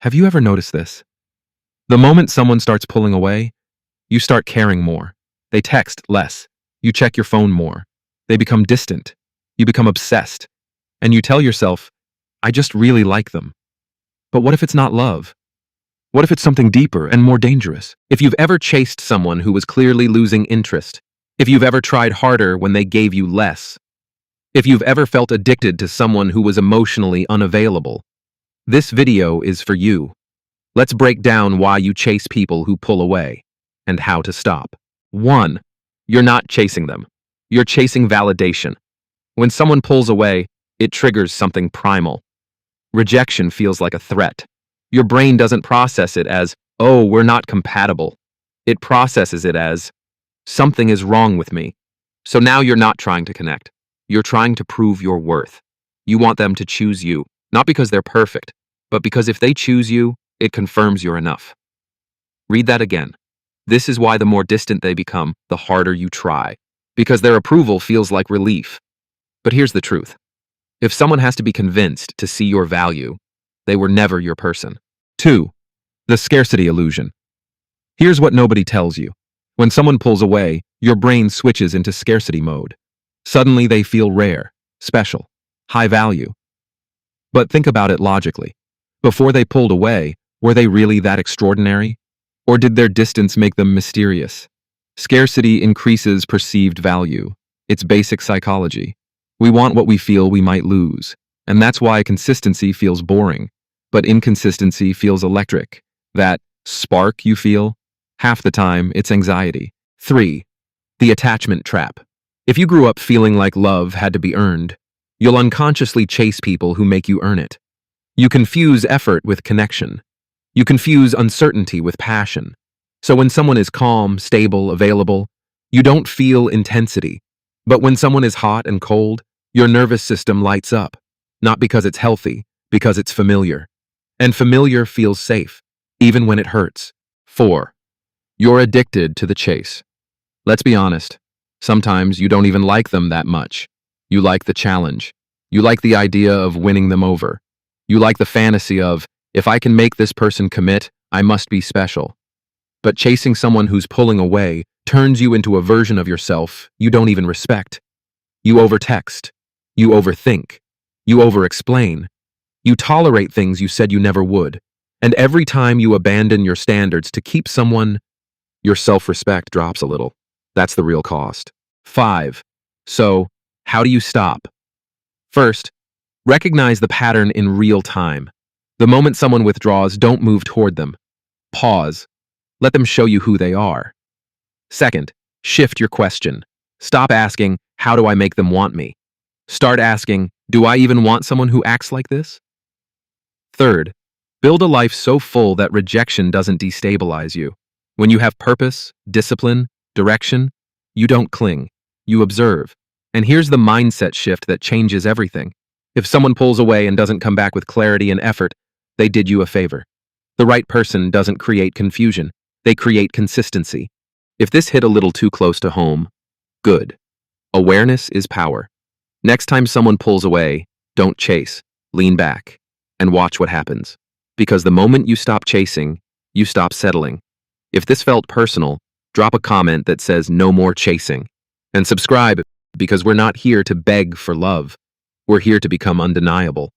Have you ever noticed this? The moment someone starts pulling away, you start caring more. They text less. You check your phone more. They become distant. You become obsessed. And you tell yourself, I just really like them. But what if it's not love? What if it's something deeper and more dangerous? If you've ever chased someone who was clearly losing interest, if you've ever tried harder when they gave you less, if you've ever felt addicted to someone who was emotionally unavailable, this video is for you. Let's break down why you chase people who pull away and how to stop. 1. You're not chasing them. You're chasing validation. When someone pulls away, it triggers something primal. Rejection feels like a threat. Your brain doesn't process it as, oh, we're not compatible. It processes it as, something is wrong with me. So now you're not trying to connect. You're trying to prove your worth. You want them to choose you, not because they're perfect, but because if they choose you, it confirms you're enough. Read that again. This is why the more distant they become, the harder you try, because their approval feels like relief. But here's the truth. If someone has to be convinced to see your value, they were never your person. 2. The scarcity illusion. Here's what nobody tells you. When someone pulls away, your brain switches into scarcity mode. Suddenly they feel rare, special, high value. But think about it logically. Before they pulled away, were they really that extraordinary? Or did their distance make them mysterious? Scarcity increases perceived value. It's basic psychology. We want what we feel we might lose. And that's why consistency feels boring. But inconsistency feels electric. That spark you feel? Half the time, it's anxiety. 3. The attachment trap. If you grew up feeling like love had to be earned, you'll unconsciously chase people who make you earn it. You confuse effort with connection. You confuse uncertainty with passion. So when someone is calm, stable, available, you don't feel intensity. But when someone is hot and cold, your nervous system lights up. Not because it's healthy, because it's familiar. And familiar feels safe, even when it hurts. 4. You're addicted to the chase. Let's be honest. Sometimes you don't even like them that much. You like the challenge. You like the idea of winning them over. You like the fantasy of, if I can make this person commit, I must be special. But chasing someone who's pulling away turns you into a version of yourself you don't even respect. You overtext. You overthink. You overexplain. You tolerate things you said you never would. And every time you abandon your standards to keep someone, your self-respect drops a little. That's the real cost. 5. So, how do you stop? First, recognize the pattern in real time. The moment someone withdraws, don't move toward them. Pause. Let them show you who they are. Second, shift your question. Stop asking, how do I make them want me? Start asking, do I even want someone who acts like this? Third, build a life so full that rejection doesn't destabilize you. When you have purpose, discipline, direction, you don't cling, you observe. And here's the mindset shift that changes everything. If someone pulls away and doesn't come back with clarity and effort, they did you a favor. The right person doesn't create confusion, they create consistency. If this hit a little too close to home, good. Awareness is power. Next time someone pulls away, don't chase, lean back, and watch what happens. Because the moment you stop chasing, you stop settling. If this felt personal, drop a comment that says no more chasing. And subscribe, because we're not here to beg for love. We're here to become undeniable.